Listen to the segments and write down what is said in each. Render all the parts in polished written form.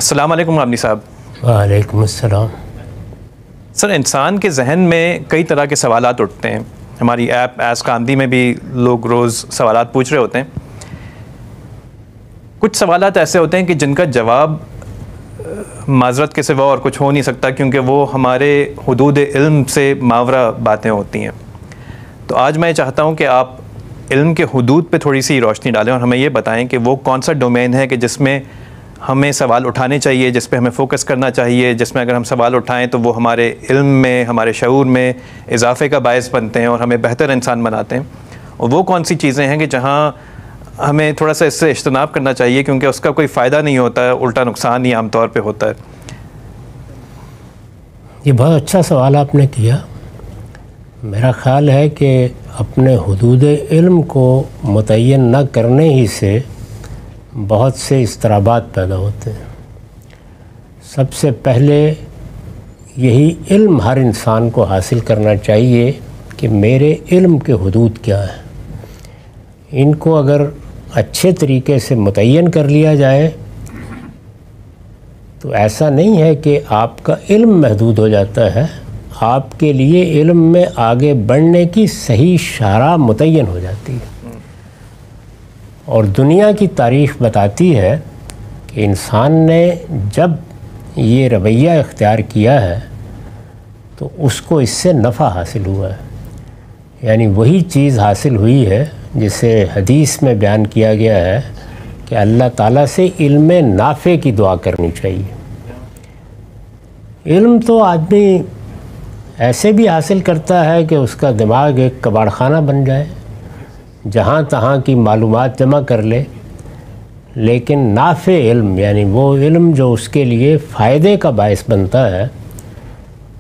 السلام علیکم غامدی صاحب۔ وعلیکم السلام۔ سر، انسان کے ذہن میں کئی طرح کے سوالات اٹھتے ہیں۔ ہماری ایپ ایس غامدی میں بھی لوگ روز سوالات پوچھ رہے ہوتے ہیں۔ کچھ سوالات ایسے ہوتے ہیں کہ جن کا جواب معذرت کے سوا اور کچھ ہو نہیں سکتا، کیونکہ وہ ہمارے حدود علم سے ماورا باتیں ہوتی ہیں۔ تو آج میں چاہتا ہوں کہ آپ علم کے حدود پہ تھوڑی سی روشنی ڈالیں اور ہمیں یہ بتائیں کہ وہ کون سا ڈومین ہے کہ جس میں ہمیں سوال اٹھانے چاہیے، جس پہ ہمیں فوکس کرنا چاہیے، جس میں اگر ہم سوال اٹھائیں تو وہ ہمارے علم میں، ہمارے شعور میں اضافے کا باعث بنتے ہیں اور ہمیں بہتر انسان بناتے ہیں۔ اور وہ کون سی چیزیں ہیں کہ جہاں ہمیں تھوڑا سا اس سے اجتناب کرنا چاہیے، کیونکہ اس کا کوئی فائدہ نہیں ہوتا ہے، الٹا نقصان ہی عام طور پہ ہوتا ہے۔ یہ بہت اچھا سوال آپ نے کیا۔ میرا خیال ہے کہ اپنے حدود علم کو متعین نہ کرنے ہی سے بہت سے اضطرابات پیدا ہوتے ہیں۔ سب سے پہلے یہی علم ہر انسان کو حاصل کرنا چاہیے کہ میرے علم کے حدود کیا ہیں۔ ان کو اگر اچھے طریقے سے متعین کر لیا جائے تو ایسا نہیں ہے کہ آپ کا علم محدود ہو جاتا ہے، آپ کے لیے علم میں آگے بڑھنے کی صحیح شرح متعین ہو جاتی ہے۔ اور دنیا کی تاریخ بتاتی ہے کہ انسان نے جب یہ رویہ اختیار کیا ہے تو اس کو اس سے نفع حاصل ہوا ہے، یعنی وہی چیز حاصل ہوئی ہے جسے حدیث میں بیان کیا گیا ہے کہ اللہ تعالیٰ سے علم نافع کی دعا کرنی چاہیے۔ علم تو آدمی ایسے بھی حاصل کرتا ہے کہ اس کا دماغ ایک کباڑ خانہ بن جائے، جہاں تہاں کی معلومات جمع کر لے، لیکن نافع علم یعنی وہ علم جو اس کے لیے فائدے کا باعث بنتا ہے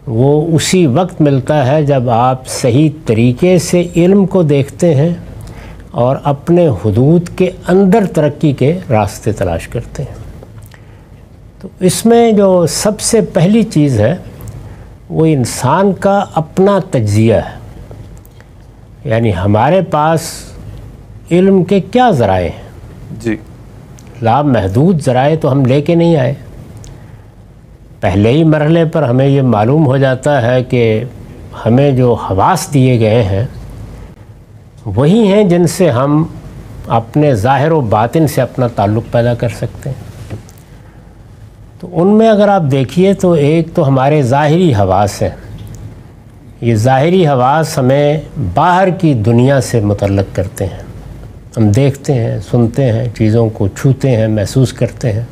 وہ اسی وقت ملتا ہے جب آپ صحیح طریقے سے علم کو دیکھتے ہیں اور اپنے حدود کے اندر ترقی کے راستے تلاش کرتے ہیں۔ تو اس میں جو سب سے پہلی چیز ہے وہ انسان کا اپنا تجزیہ ہے، یعنی ہمارے پاس علم کے کیا ذرائع ہیں۔ جی، لامحدود ذرائع تو ہم لے کے نہیں آئے۔ پہلے ہی مرحلے پر ہمیں یہ معلوم ہو جاتا ہے کہ ہمیں جو حواس دیے گئے ہیں وہی ہیں جن سے ہم اپنے ظاہر و باطن سے اپنا تعلق پیدا کر سکتے ہیں۔ تو ان میں اگر آپ دیکھیے تو ایک تو ہمارے ظاہری حواس ہیں۔ یہ ظاہری حواس ہمیں باہر کی دنیا سے متعلق کرتے ہیں، ہم دیکھتے ہیں، سنتے ہیں، چیزوں کو چھوتے ہیں، محسوس کرتے ہیں۔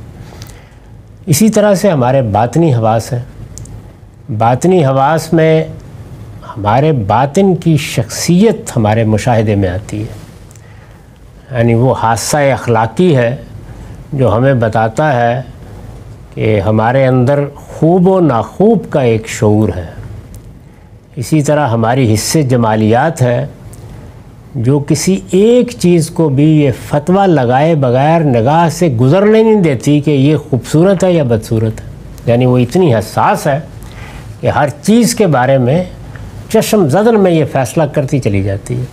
اسی طرح سے ہمارے باطنی حواس ہیں۔ باطنی حواس میں ہمارے باطن کی شخصیت ہمارے مشاہدے میں آتی ہے، یعنی وہ حادثہ اخلاقی ہے جو ہمیں بتاتا ہے کہ ہمارے اندر خوب و ناخوب کا ایک شعور ہے۔ اسی طرح ہماری حس جمالیات ہے جو کسی ایک چیز کو بھی یہ فتویٰ لگائے بغیر نگاہ سے گزرنے نہیں دیتی کہ یہ خوبصورت ہے یا بدصورت ہے، یعنی وہ اتنی حساس ہے کہ ہر چیز کے بارے میں چشم زدن میں یہ فیصلہ کرتی چلی جاتی ہے۔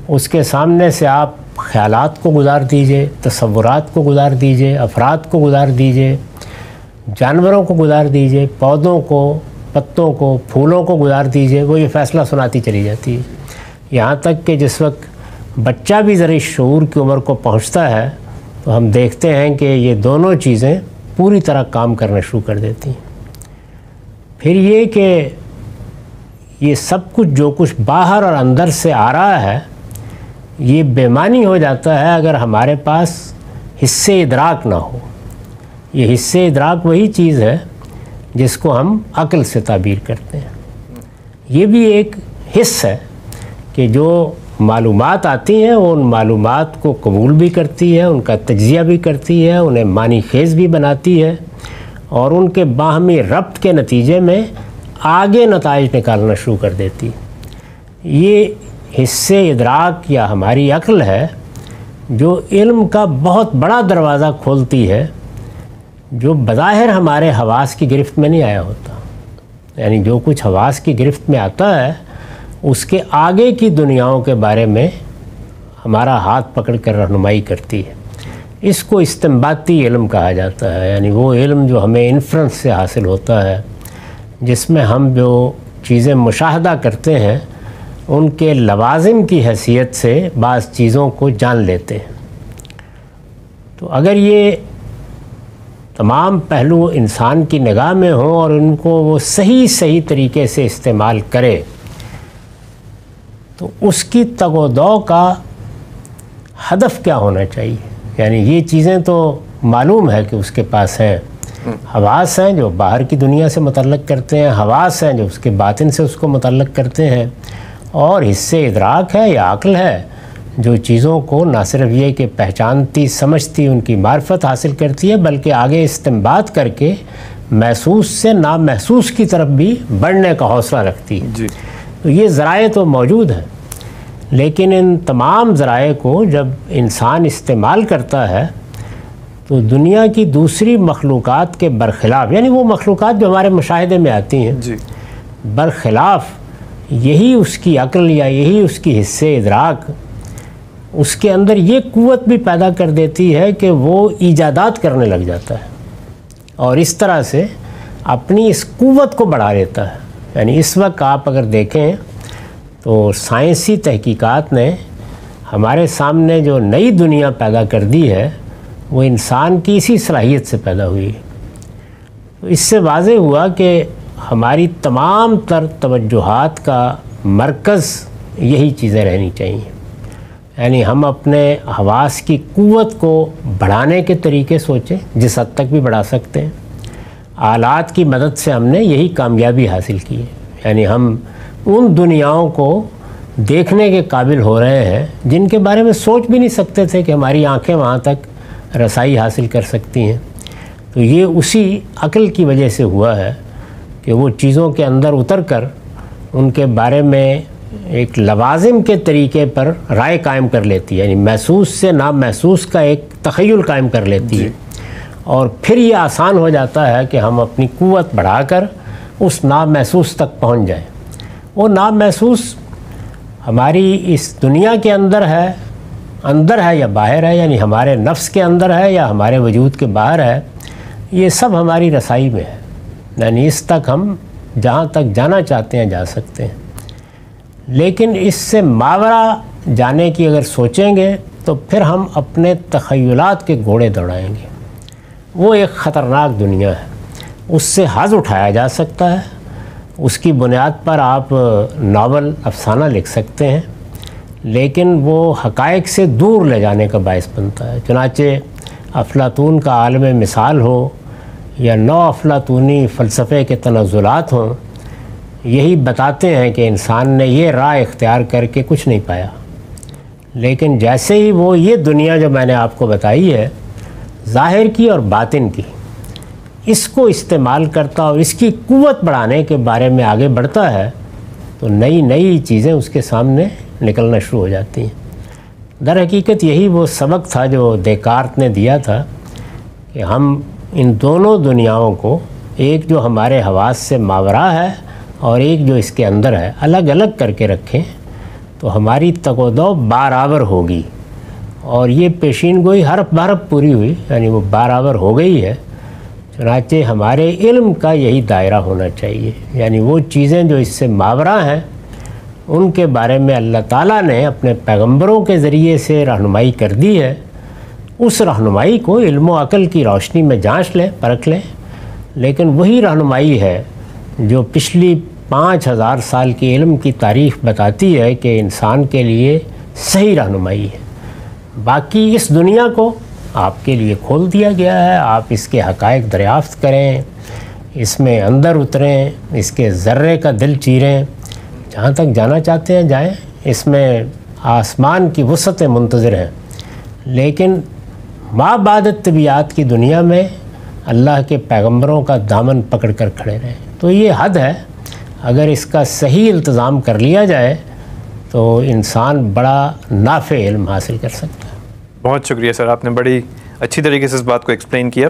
اس کے سامنے سے آپ خیالات کو گزار دیجئے، تصورات کو گزار دیجئے، افراد کو گزار دیجئے، جانوروں کو گزار دیجئے، پودوں کو، پتوں کو، پھولوں کو گزار دیجئے، وہ یہ فیصلہ سناتی چلی جاتی ہے۔ یہاں تک کہ جس وقت بچہ بھی ذرا شعور کی عمر کو پہنچتا ہے تو ہم دیکھتے ہیں کہ یہ دونوں چیزیں پوری طرح کام کرنا شروع کر دیتی ہیں۔ پھر یہ کہ یہ سب کچھ جو کچھ باہر اور اندر سے آ رہا ہے یہ بے معنی ہو جاتا ہے اگر ہمارے پاس حس ادراک نہ ہو۔ یہ حس ادراک وہی چیز ہے جس کو ہم عقل سے تعبیر کرتے ہیں۔ یہ بھی ایک حس ہے کہ جو معلومات آتی ہیں وہ ان معلومات کو قبول بھی کرتی ہے، ان کا تجزیہ بھی کرتی ہے، انہیں معنی خیز بھی بناتی ہے اور ان کے باہمی ربط کے نتیجے میں آگے نتائج نکالنا شروع کر دیتی ہے۔ یہ حس ادراک یا ہماری عقل ہے جو علم کا بہت بڑا دروازہ کھولتی ہے، جو بظاہر ہمارے حواس کی گرفت میں نہیں آیا ہوتا۔ یعنی جو کچھ حواس کی گرفت میں آتا ہے اس کے آگے کی دنیاؤں کے بارے میں ہمارا ہاتھ پکڑ کر رہنمائی کرتی ہے۔ اس کو استنباطی علم کہا جاتا ہے، یعنی وہ علم جو ہمیں انفرنس سے حاصل ہوتا ہے، جس میں ہم جو چیزیں مشاہدہ کرتے ہیں ان کے لوازم کی حیثیت سے بعض چیزوں کو جان لیتے ہیں۔ تو اگر یہ تمام پہلو انسان کی نگاہ میں ہوں اور ان کو وہ صحیح طریقے سے استعمال کرے تو اس کی تگ و دو کا ہدف کیا ہونا چاہیے؟ یعنی یہ چیزیں تو معلوم ہے کہ اس کے پاس ہیں، حواس ہیں جو باہر کی دنیا سے متعلق کرتے ہیں، حواس ہیں جو اس کے باطن سے اس کو متعلق کرتے ہیں، اور حصے ادراک ہے یا عقل ہے جو چیزوں کو نہ صرف یہ کہ پہچانتی سمجھتی ان کی معرفت حاصل کرتی ہے بلکہ آگے استنباط کر کے محسوس سے نامحسوس کی طرف بھی بڑھنے کا حوصلہ رکھتی ہے۔ جی، تو یہ ذرائع تو موجود ہیں، لیکن ان تمام ذرائع کو جب انسان استعمال کرتا ہے تو دنیا کی دوسری مخلوقات کے برخلاف، یعنی وہ مخلوقات جو ہمارے مشاہدے میں آتی ہیں، جی، برخلاف یہی اس کی عقل یا یہی اس کی حصے ادراک اس کے اندر یہ قوت بھی پیدا کر دیتی ہے کہ وہ ایجادات کرنے لگ جاتا ہے اور اس طرح سے اپنی اس قوت کو بڑھا لیتا ہے۔ یعنی اس وقت آپ اگر دیکھیں تو سائنسی تحقیقات نے ہمارے سامنے جو نئی دنیا پیدا کر دی ہے وہ انسان کی اسی صلاحیت سے پیدا ہوئی ہے۔ تو اس سے واضح ہوا کہ ہماری تمام تر توجہات کا مرکز یہی چیزیں رہنی چاہیے، یعنی ہم اپنے حواس کی قوت کو بڑھانے کے طریقے سوچیں، جس حد تک بھی بڑھا سکتے ہیں۔ آلات کی مدد سے ہم نے یہی کامیابی حاصل کی ہے، یعنی ہم ان دنیاؤں کو دیکھنے کے قابل ہو رہے ہیں جن کے بارے میں سوچ بھی نہیں سکتے تھے کہ ہماری آنکھیں وہاں تک رسائی حاصل کر سکتی ہیں۔ تو یہ اسی عقل کی وجہ سے ہوا ہے کہ وہ چیزوں کے اندر اتر کر ان کے بارے میں ایک لوازم کے طریقے پر رائے قائم کر لیتی ہے، یعنی محسوس سے نامحسوس کا ایک تخیل قائم کر لیتی ہے، اور پھر یہ آسان ہو جاتا ہے کہ ہم اپنی قوت بڑھا کر اس نامحسوس تک پہنچ جائیں۔ وہ نامحسوس ہماری اس دنیا کے اندر ہے یا باہر ہے، یعنی ہمارے نفس کے اندر ہے یا ہمارے وجود کے باہر ہے، یہ سب ہماری رسائی میں ہے، یعنی اس تک ہم جہاں تک جانا چاہتے ہیں جا سکتے ہیں۔ لیکن اس سے ماورا جانے کی اگر سوچیں گے تو پھر ہم اپنے تخیلات کے گھوڑے دوڑائیں گے۔ وہ ایک خطرناک دنیا ہے، اس سے حظ اٹھایا جا سکتا ہے، اس کی بنیاد پر آپ ناول افسانہ لکھ سکتے ہیں، لیکن وہ حقائق سے دور لے جانے کا باعث بنتا ہے۔ چنانچہ افلاطون کا عالم مثال ہو یا نو افلاطونی فلسفے کے تنزلات ہوں، یہی بتاتے ہیں کہ انسان نے یہ راہ اختیار کر کے کچھ نہیں پایا، لیکن جیسے ہی وہ یہ دنیا جو میں نے آپ کو بتائی ہے ظاہر کی اور باطن کی، اس کو استعمال کرتا اور اس کی قوت بڑھانے کے بارے میں آگے بڑھتا ہے تو نئی چیزیں اس کے سامنے نکلنا شروع ہو جاتی ہیں۔ در حقیقت یہی وہ سبق تھا جو دیکارت نے دیا تھا کہ ہم ان دونوں دنیاؤں کو، ایک جو ہمارے حواس سے ماورا ہے اور ایک جو اس کے اندر ہے، الگ الگ کر کے رکھیں تو ہماری تگ و دو برابر ہوگی، اور یہ پیشین گوئی حرف بحرف پوری ہوئی، یعنی وہ برابر ہو گئی ہے۔ چنانچہ ہمارے علم کا یہی دائرہ ہونا چاہیے، یعنی وہ چیزیں جو اس سے ماورا ہیں ان کے بارے میں اللہ تعالیٰ نے اپنے پیغمبروں کے ذریعے سے رہنمائی کر دی ہے، اس رہنمائی کو علم و عقل کی روشنی میں جانچ لیں، پرکھ لیں، لیکن وہی رہنمائی ہے جو پچھلی 5000 سال کی علم کی تاریخ بتاتی ہے کہ انسان کے لیے صحیح رہنمائی ہے۔ باقی اس دنیا کو آپ کے لیے کھول دیا گیا ہے، آپ اس کے حقائق دریافت کریں، اس میں اندر اتریں، اس کے ذرے کا دل چیریں، جہاں تک جانا چاہتے ہیں جائیں، اس میں آسمان کی وسعتیں منتظر ہیں، لیکن ما بعد طبیعت کی دنیا میں اللہ کے پیغمبروں کا دامن پکڑ کر کھڑے رہیں۔ تو یہ حد ہے، اگر اس کا صحیح التزام کر لیا جائے تو انسان بڑا نافع علم حاصل کر سکتا ہے۔ بہت شکریہ سر، آپ نے بڑی اچھی طریقے سے اس بات کو ایکسپلین کیا۔